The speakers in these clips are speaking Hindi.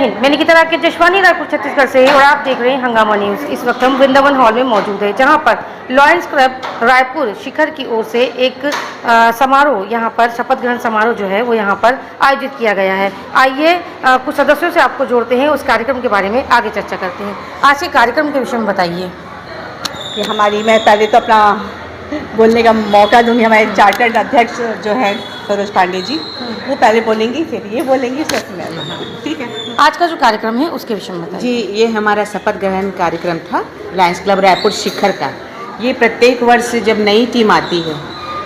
हिंद, मैं निकिता राकेश जशवानी, रायपुर छत्तीसगढ़ से और आप देख रहे हैं हंगामा न्यूज़। इस वक्त हम वृंदावन हॉल में मौजूद है, जहां पर लॉयंस क्लब रायपुर शिखर की ओर से एक समारोह, यहां पर शपथ ग्रहण समारोह जो है वो यहां पर आयोजित किया गया है। आइए कुछ सदस्यों से आपको जोड़ते हैं, उस कार्यक्रम के बारे में आगे चर्चा करते हैं। आज के कार्यक्रम के विषय में बताइए। कि मैं पहले तो अपना बोलने का मौका दूंगी। हमारे चार्टर्ड अध्यक्ष जो है सरोज पांडे जी, वो पहले बोलेंगी, फिर ये बोलेंगी, फिर मैं। ठीक है। आज का जो कार्यक्रम है उसके विषय में बताइए। जी, ये हमारा शपथ ग्रहण कार्यक्रम था लायंस क्लब रायपुर शिखर का। ये प्रत्येक वर्ष जब नई टीम आती है,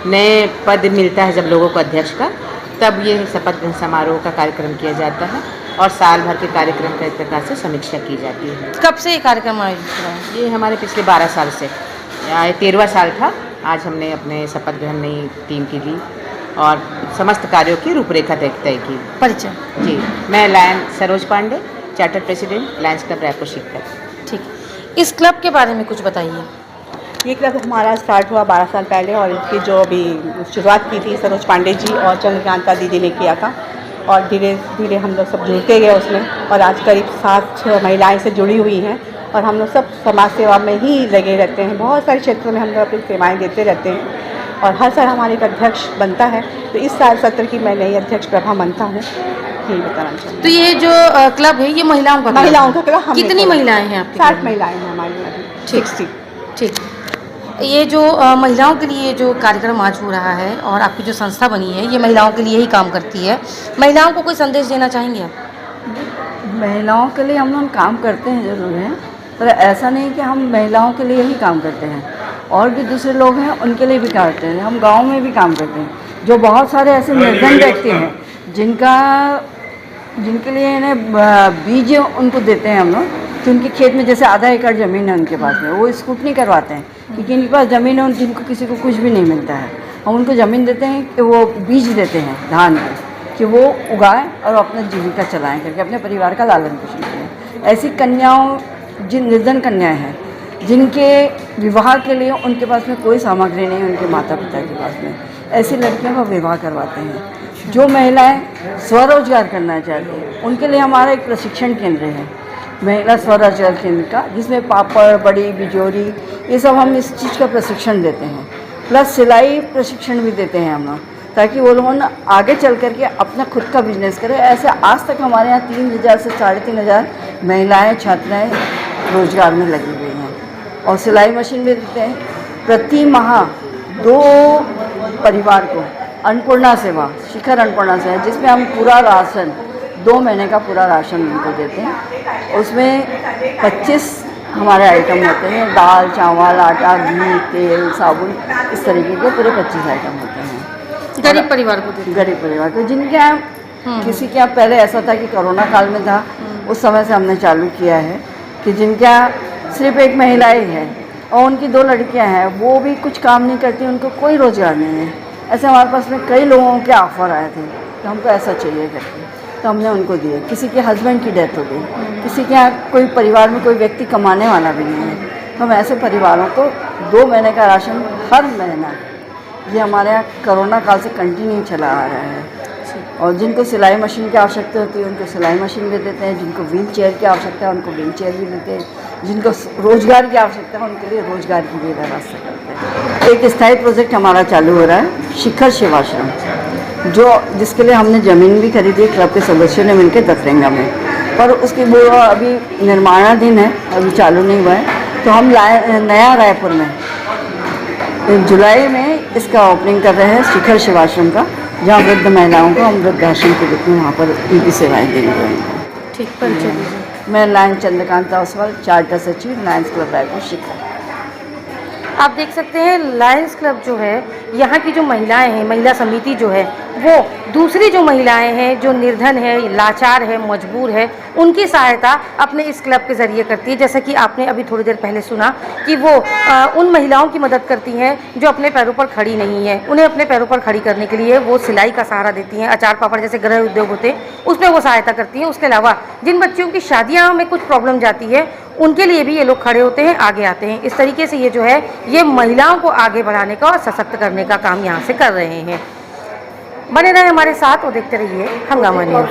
नए पद मिलता है जब लोगों को अध्यक्ष का, तब ये शपथ ग्रहण समारोह का कार्यक्रम किया जाता है और साल भर के कार्यक्रम का एक प्रकार से समीक्षा की जाती है। कब से ये कार्यक्रम आयोजित हुआ है? ये हमारे पिछले 12 साल से, 13वां साल था। आज हमने अपने शपथ ग्रहण नई टीम की ली और समस्त कार्यों की रूपरेखा तय की। परिचय। जी, मैं lion Saroj Pandey, charter president lions club Raipur Shikhar. ठीक, इस क्लब के बारे में कुछ बताइए। ये क्लब हमारा स्टार्ट हुआ 12 साल पहले और इसकी जो अभी शुरुआत की थी सरोज पांडे जी और चंद्रकांता दीदी ने किया था और धीरे धीरे हम लोग सब जुड़ते गए उसमें और आज करीब 7-6 महिलाएं से जुड़ी हुई हैं और हम लोग सब समाज सेवा में ही लगे रहते हैं। बहुत सारे क्षेत्रों में हम लोग अपनी सेवाएँ देते रहते हैं और हर साल हमारे एक अध्यक्ष बनता है। तो इस साल सत्र की मैं नई अध्यक्ष प्रभा बनता हूँ। यही बताना चाहूँगी। तो ये जो क्लब है ये महिलाओं का क्लब। कितनी महिलाएं हैं आपके? 60 महिलाएं हैं हमारी अभी। 60। ठीक। ये जो महिलाओं के लिए जो कार्यक्रम आज हो रहा है और आपकी जो संस्था बनी है, ये महिलाओं के लिए ही काम करती है। महिलाओं को कोई संदेश देना चाहेंगे आप? महिलाओं के लिए हम लोग काम करते हैं ज़रूर हैं, पर ऐसा नहीं कि हम महिलाओं के लिए ही काम करते हैं, और भी दूसरे लोग हैं उनके लिए भी काम करते हैं। हम गांव में भी काम करते हैं। जो बहुत सारे ऐसे निर्धन व्यक्ति हैं जिनके लिए इन्हें बीज उनको देते हैं हम लोग, कि उनके खेत में जैसे आधा एकड़ ज़मीन है उनके पास में, वो स्कूटनी करवाते हैं क्योंकि इनके पास ज़मीन है, जिनको किसी को कुछ भी नहीं मिलता है। हम उनको ज़मीन देते हैं कि वो बीज देते हैं धान के, कि वो उगाएं और अपना जीविका चलाएं करके अपने परिवार का लालन पोषण करें। ऐसी कन्याओं, जिन निर्धन कन्याएं हैं जिनके विवाह के लिए उनके पास में कोई सामग्री नहीं है उनके माता पिता के पास में, ऐसी लड़कियों का विवाह करवाते हैं। जो महिलाएं स्वरोजगार करना चाहती हैं उनके लिए हमारा एक प्रशिक्षण केंद्र है, महिला स्वरोजगार केंद्र का, जिसमें पापड़, बड़ी, बिजोरी, ये सब हम इस चीज़ का प्रशिक्षण देते हैं। प्लस सिलाई प्रशिक्षण भी देते हैं हम लोग, ताकि वो लोगों ने आगे चल करके अपना खुद का बिजनेस करें। ऐसे आज तक हमारे यहाँ 3000 से 3500 महिलाएं छात्राएं रोजगार में लगी हुई हैं और सिलाई मशीन भी देते हैं। प्रति माह 2 परिवार को अन्नपूर्णा सेवा, शिखर अन्नपूर्णा सेवा, जिसमें हम पूरा राशन 2 महीने का पूरा राशन उनको देते हैं। उसमें 25 हमारे आइटम होते हैं, दाल, चावल, आटा, घी, तेल, साबुन, इस तरीके के पूरे 25 आइटम होते हैं। गरीब परिवार को देते हैं। गरीब परिवार को, जिनके यहाँ किसी के यहाँ पहले ऐसा था कि कोरोना काल में था, उस समय से हमने चालू किया है कि जिनके यहाँ सिर्फ एक महिला ही है और उनकी 2 लड़कियां हैं, वो भी कुछ काम नहीं करती, उनको कोई रोज़गार नहीं है। ऐसे हमारे पास में कई लोगों के ऑफ़र आए थे कि हमको ऐसा चाहिए करके, तो हमने उनको दिए। किसी के हस्बैंड की डेथ हो गई, किसी के यहाँ कोई परिवार में कोई व्यक्ति कमाने वाला भी नहीं है, तो हम ऐसे परिवारों को 2 महीने का राशन हर महीना, ये हमारे यहाँ कोरोना काल से कंटिन्यू चला आ रहा है। और जिनको सिलाई मशीन की आवश्यकता होती है उनको सिलाई मशीन भी देते हैं, जिनको व्हील चेयर की आवश्यकता है उनको व्हील चेयर भी देते हैं, जिनको रोज़गार की आवश्यकता है उनके लिए रोज़गार की भी व्यवस्था करते हैं। एक स्थायी प्रोजेक्ट हमारा चालू हो रहा है, शिखर सेवाश्रम, जिसके लिए हमने ज़मीन भी खरीदी है क्लब के सदस्यों ने मिलकर दतरेंगा में, पर उसकी वो अभी निर्माणाधीन है, अभी चालू नहीं हुआ है। तो हम नया रायपुर में जुलाई में इसका ओपनिंग कर रहे हैं शिखर सेवाश्रम का, जहाँ वृद्ध महिलाओं को हम वृद्धाश्रम के रूप में वहाँ पर उनकी सेवाएँ देंगे। ठीक, परिचय दीजिए। मैं लायन चंद्रकांता ओसवाल, चार्टर सचिव, लायंस क्लब रायपुर शिखर। आप देख सकते हैं लायंस क्लब जो है, यहाँ की जो महिलाएं हैं, महिला समिति जो है, वो दूसरी जो महिलाएं हैं जो निर्धन है, लाचार है, मजबूर है, उनकी सहायता अपने इस क्लब के ज़रिए करती है। जैसा कि आपने अभी थोड़ी देर पहले सुना कि वो उन महिलाओं की मदद करती हैं जो अपने पैरों पर खड़ी नहीं है। उन्हें अपने पैरों पर खड़ी करने के लिए वो सिलाई का सहारा देती हैं, अचार पापड़ जैसे गृह उद्योग होते हैं उसमें वो सहायता करती हैं। उसके अलावा जिन बच्चियों की शादियाँ में कुछ प्रॉब्लम जाती है उनके लिए भी ये लोग खड़े होते हैं, आगे आते हैं। इस तरीके से ये जो है ये महिलाओं को आगे बढ़ाने का और सशक्त करने का काम यहाँ से कर रहे हैं। बने रहे हमारे साथ और देखते रहिए हंगामा न्यूज़।